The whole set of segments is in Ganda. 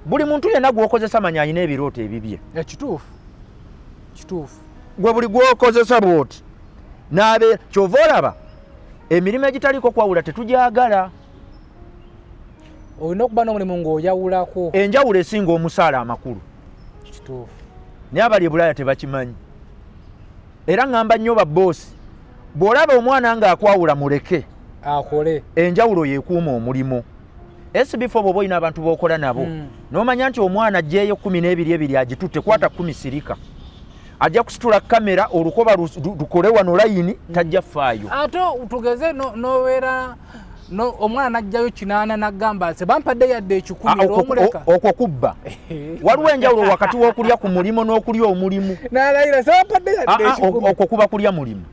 buli muntu yenna gwokozesa manya alina ebirooto ebibye kituufu gwe buli gwokozesa bwoti n'abe kyova olaba emirimu egitaliko kwawula tetujagala. olina okuba n'omulimu ng'oyawulako enjawulo esinga omusaala amakulu. kituufu naye abali e Bulaaya tebakimanyi. Era ŋŋamba nnyo babboosi bw'olaba omwana ng'akwawula muleke akole enjawulo yeekuuma omulimu. SB4 bw'oba olina abantu b'okola nabo n'omanya nti omwana ajjeeyo 12 agitutte kwata 10 sirika ajja kusitula kamera olukoba lukole wano layini tajja faayo. ate tugeze nobeera omwana najjayo 8 nagamba se bampadde yadde 10 omuleka okwo kubba. Waliwo enjawulo wakati w'okulya ku mulimu n'okulya omulimu. Nalayira se bampadde yadde 10. Okwo kuba kulya mulimu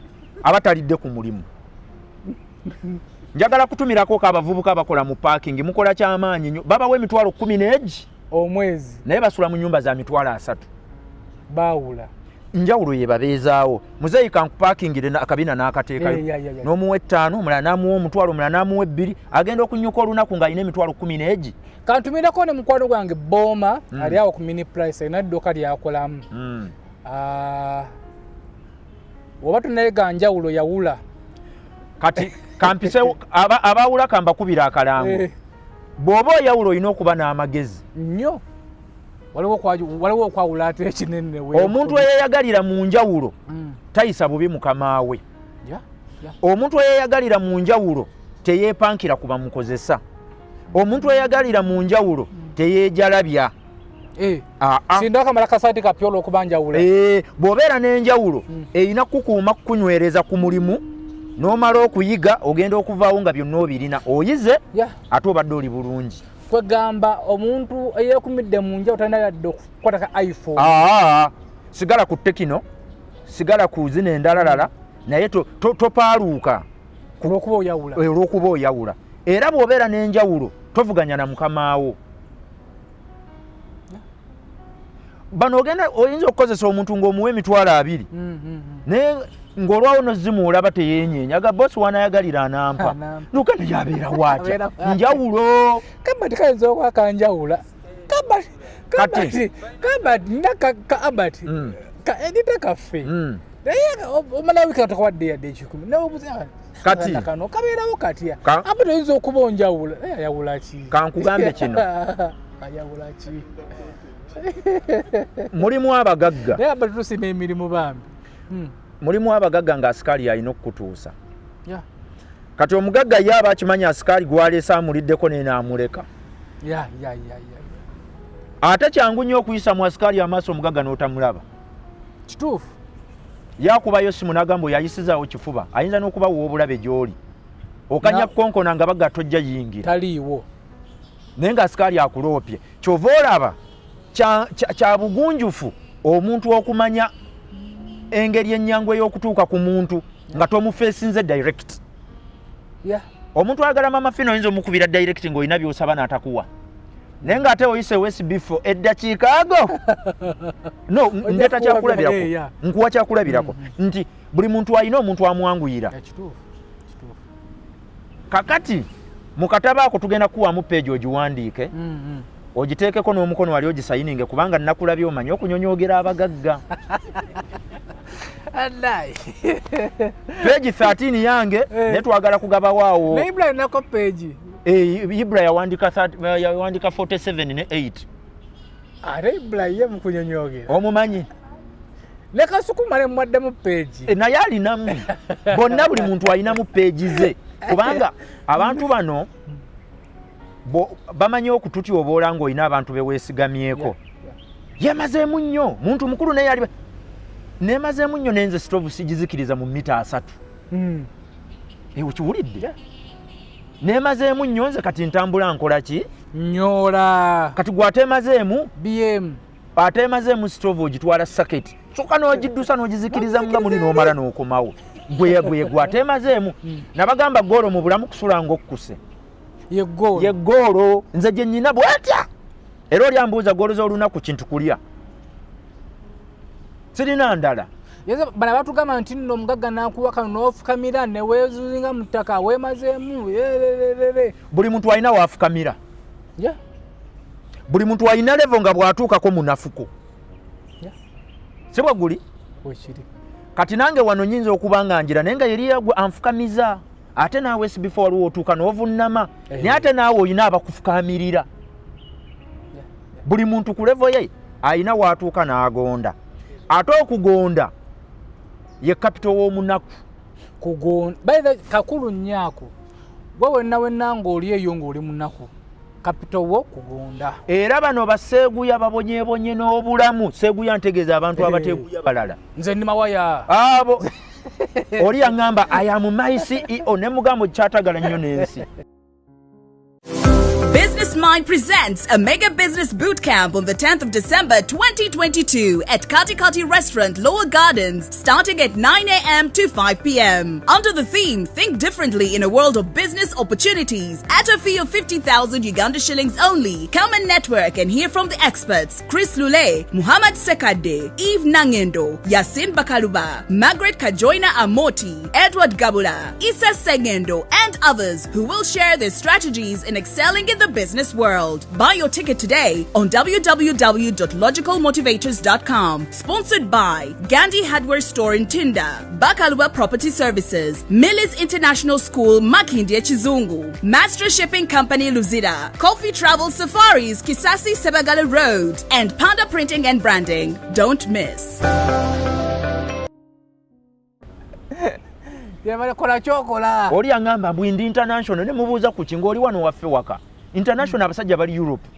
abatalidde ku mulimu. Njagala kutumirako abavubuka abakola mu parking mukola kyamaanyi nnyo babawa emitwalo 10 omwezi naye basula mu nyumba za mitwalo 3 baawula. Njawulo ye babeezaawo. Muzeeyi kankupakingire akabina n'akateekayo n'omuwa 5 omulala n'amuwa omutwalo omulala n'amuwa 2 agenda okunyuka olunaku ng'alina emitwalo 10. Kantumirako ne mukwano gwange Booma ali awo ku mini price alina ddoka lyakolamu. Oba tunayega njawulo yawula kati kampise abaawula kambakubira akalango. Bw'oba oyawulo olina okuba n'amagezi nnyo. Waliwo okwawula ate ekinene. Omuntu eyeyagalira mu njawulo tayisa bubi mukama we. Omuntu eyeyagalira mu njawulo teyeepankira kuba mukozesa. Omuntu eyeyagalira mu njawulo teyeejalabya. Sinda kamala kasaati kapyolo okubanjawula. Bw'obeera n'enjawulo erina kukuuma kunywereza ku mulimu n'omala okuyiga ogenda okuvaawo nga byonna obirina oyize ate obadde oli bulungi. Kwegamba omuntu eyeekumidde mu njawulo talina yadde okukwata ka iPhone. Sigala ku Tekino, sigala ku zino endalalala naye topaaluuka olw'okuba oyawula. Era bw'obeera n'enjawulo tovuganya na mukamaawo. Bano oyinza okukozesa omuntu ng'omuwa emitwalo 2 naye ng'olwawo nozimuulaba teyeenyeenya aga bosi wanayagalira anampa nuka neyabeera waatya njawulo. Kabati kayinza okwakanjawula kabati ndaka abati ka edita kaffe naye omala wiki atakuwadde yadde 10 n'obuze kati kano kabeerawo katya abati oyinza okuba onjawula yawula ki kankugambe kino yawula ki mulimu abagagga naye abati tusima emirimu bambi mulimu abagagga nga asikaali alina okukutuusa. Kati omugagga ye aba akimanya asikaali gwaleesa amuliddeko n'amuleka. Ate kyangu nnyo okuyisa mu asikaali amaaso omugagga n'otamulaba. Kituufu. Yakubayo simu n'agamba yayisizaawo kifuba ayinza n'okuba w'obulabe gy'oli. Okanya konkona nga bagga tojja yingira. Taliiwo. Naye nga asikaali akuloopye. Kyova olaba kya bugunjufu omuntu okumanya engeri ennyangu ey'okutuuka ku muntu nga tomufeesinze direct. Omuntu ayagala mama fino oyinza omukubira direct ng'olina by'osaba n'atakuwa. Naye ng'ate oyise SB4 eddakiika ago no ndeta kyakulabirako nkuwa kyakulabirako nti buli muntu alina omuntu amwanguyira. Kakati mu katabo ako tugenda kuwamu peegi ogiwandiike ogiteekeko n'omukono wali ogisayininge kubanga nnakulabye omanyi okunyonyoogera abagagga. Peegi 13 yange naye twagala kugabawaawo. Ne Ibra nako peegi. Ibra yawandika 47 ne 8. Are Ibra ye mukunyonyoogera. Omumanyi. Ne Kasukuma ne mwaddemu peegi. Naye alinamu. Bonna buli muntu alinamu peegi ze. Kubanga abantu bano bamanyi okututya oboola ng'olina abantu beweesigamyeko. Yemazeemu nnyo muntu mukulu naye ali nemazeemu nnyo nenze stove sigizikiriza mu mita 3. Ukiwulidde? Nemazeemu nnyo nze kati ntambula nkola ki? Nyola. Kati gwatemazeemu BM. Atemazeemu stove ogitwala saketi. Kyokka n'ogiddusa n'ogizikiriza nga muli n'omala n'okomawo. Gwe gwatemazeemu. Nabagamba ggoolo mu bulamu kusula ng'okkuse. Ye ggoolo. Nze gye nnyina bw'atya. Era olyambuuza ggoolo z'olunaku kintu kulya. Sirina ndala. Bana batugamba nti nno omugagga n'akuwa kano n'ofukamira ne weezuzinga mu ttaka weemazeemu. Buli muntu alina waafukamira. buli muntu alina level nga bwatuukako munafuko sibwa guli kati nange wano nyinza okuba nga njira naye nga yeri anfukamiza ate naawe before waliwo otuuka n'ovunnama naye ate naawe olina abakufukamirira buli muntu ku level ye alina waatuuka n'agonda ate okugonda ye kapito w'omunaku kugonda baitha kakulu nnyako gwe wenna ng'oli eyo ng'oli munaku kapito wo kugonda era bano baseeguya babonyebonye n'obulamu seeguya ntegeeza abantu abateeguya balala nze ndi mawaya abo oli yaŋŋamba I am my CEO ne mugambo kyatagala nnyo n'ensi. Business Mind presents a mega business boot camp on the 10th of December 2022 at Kati Kati Restaurant, Lower Gardens, starting at 9 a.m. to 5 p.m. Under the theme, Think Differently in a World of Business Opportunities, at a fee of 50,000 Uganda shillings only. Come and network and hear from the experts, Chris Lule, Muhammad Sekade, Eve Nangendo, Yasin Bakaluba, Margaret Kajoina Amoti, Edward Gabula, Issa Segendo, and others who will share their strategies in excelling in the business world. Buy your ticket today on www.logicalmotivators.com. Sponsored by Gandhi Hardware Store in Tinda, Bakaluba Property Services, Millis International School, Makindye Chizungu, Master Shipping Company Luzida, Coffee Travel Safaris, Kisasi Sebagala Road, and Panda Printing and Branding. Don't miss. Oli yaŋŋamba Bwindi International ne mubuuza ku kinga oli wano waffe waka International abasajja bali Europe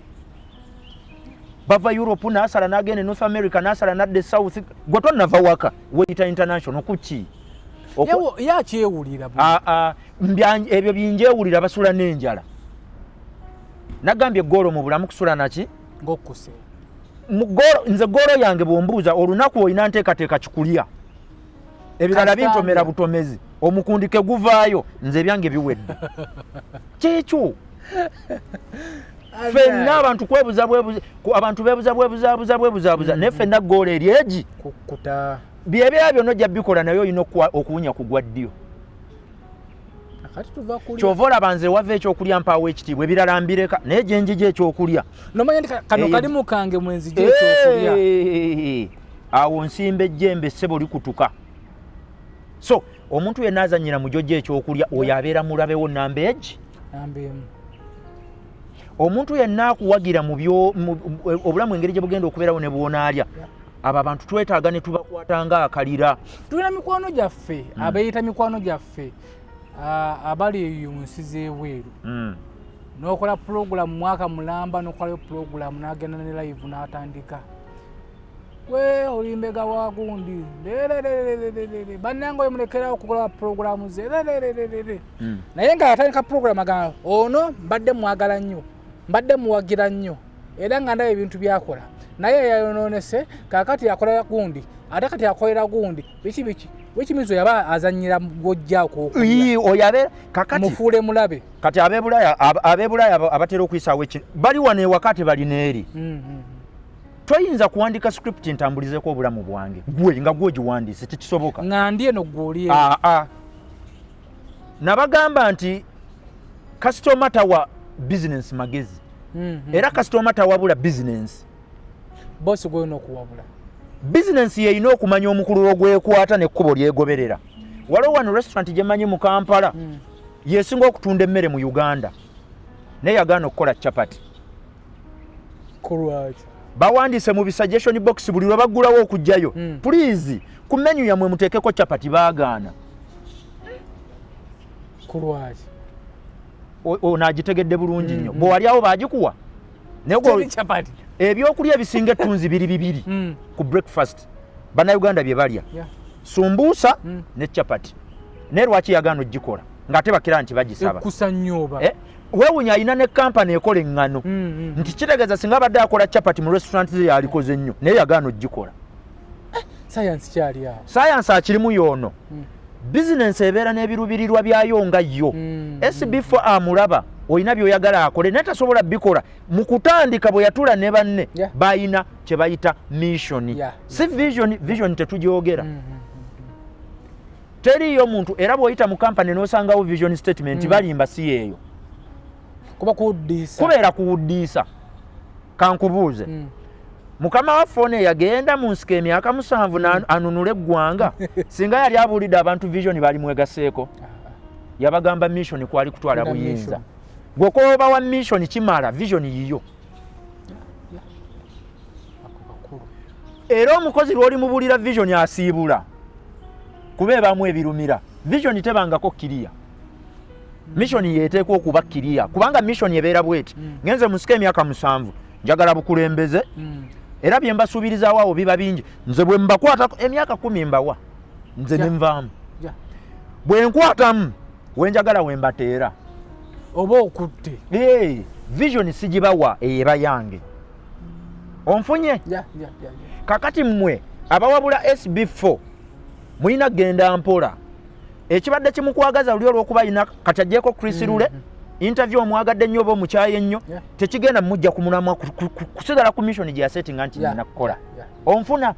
bava Europe n'asala n'agenda North America n'asala n'adde South gwe tonnava waka weyita International kuki yakyewulira ebyo binjewulira basula n'enjala nagambye ggoolo mu bulamu kusula naki ng'okkuse nze ggoolo yange bw'ombuuza olunaku olina nteekateeka kikulya ebirala bintomera butomezi omukundike guvaayo nze byange biwedde kyekyo fenna abantu abantu bebuzabwebuza naye fenna ggoolo eri egi byebera byonna ojja bikola naye olina okuwunya kugwa ddyo kyova olaba nze wava ekyokulya mpaawo ekitiibwa ebirala mbireka naye gyenjija ekyokulya nomanya nti kano kalimu kange mwenzija ekyokulya awo nsimba ejjembe ssebo likutuka so omuntu yenna azanyira mu jjojja ekyokulya oyo abeera mulabewo namba egi omuntu yenna akuwagira mu obulamu engeri gye bugenda okubeerawo ne bwonaalya abo abantu twetaaga ne tubakwata nga akalira tulina mikwano gyaffe abeeyita mikwano gyaffe abali eyo mu nsi z'ebweru n'okola pulogulamu mwaka mulamba n'okolayo pulogulamu n'agenda ne live n'atandika we olimbega wagundi bannange oyo mulekerawo okukola pulogulamu ze naye nga atandika pulogulamu agamba ono mbadde mwagala nnyo mbadde muwagira nnyo era nga ndaba ebintu byakola naye yayonoonese kaakati yakola gundi ate kati akolera gundi biki wekimizo yaba azanyira gwojjaako oyo kakati mufuule mulabe kati ab'ebulaya abatera okuyisaawo bali wano ewakati balina eri toyinza kuwandika script ntambulizeko obulamu bwange gwe nga gwe giwandiise tekisoboka nga ndi eno gwoli nabagamba nti customer tawa business magezi era customer tawabula business bosi gwolina okuwabula business yeyina okumanya omukulu ogwekwata nekkubo lyegoberera waliwo wano restaurant gyemanyi mu Kampala yesinga okutunda emmere mu Uganda naye yagaana okukola chapati kulwaki bawandiise mu suggestion box buli lwe baggulawo okujjayo please ku menu yamwe muteekeko chapati baagaana kulwaki onaagitegedde bulungi nnyo bwe waliawo baagikuwa naye ebyokulya ebisinga ettunzi biri ku breakfast bannayuganda bye balya sumbuusa ne chapati naye lwaki yagaana ogikola ng'ate bakira nti bagisaba ekusa nnyo weewunya alina ne kampani ekola eŋŋano nti kitegeeza singa abadde akola chapati mu restaurant ze yalikoze nnyo naye yagaana ogikola sayansi kyali awo sayansi akirimu yoono bizinensi ebeera n'ebirubirirwa byayo nga yo SB4 amulaba olina by'oyagala akole naye tasobola bikola mu kutandika bwe yatula ne banne bayina kye bayita mission si vision tetugyogera teriyo muntu era bw'oyita mu kampani n'osangawo vision statement balimba si yeeyo kuba kuwuddiisa kubeera kuwuddiisa kankubuuze mukama wa fone yagenda mu nsiko emyaka 7 anunule eggwanga singa yali abuulidde abantu vision bali mwegaseeko yabagamba mission kwali kutwala buyinza gwokoba wa mission kimala vision yiyo era omukozi lwoli mubulira vision asiibula kubeebamu ebirumira vision tebangako kiriya mission yeteekwa okuba kiriya kubanga mission ebeera bweti ngenze musika emyaka 7 njagala bukulembeze era bye mbasuubirizaawo awo biba bingi nze bwe mbakwatako emyaka 10 mbawa nze ne nvaamu bwe nkwatamu wenjagala wembateera oba okutte vision sigibawa eba yange onfunye kakati mmwe abawabula SB4 mulina genda mpola ekibadde kimukwagaza luli olw'okuba alina katajjeko Chris Lule interview omwagadde nnyo oba omukyaye nnyo tekigenda mujja ku mulamwa kusigala ku mission gye yasettinga nti nina kukola onfuna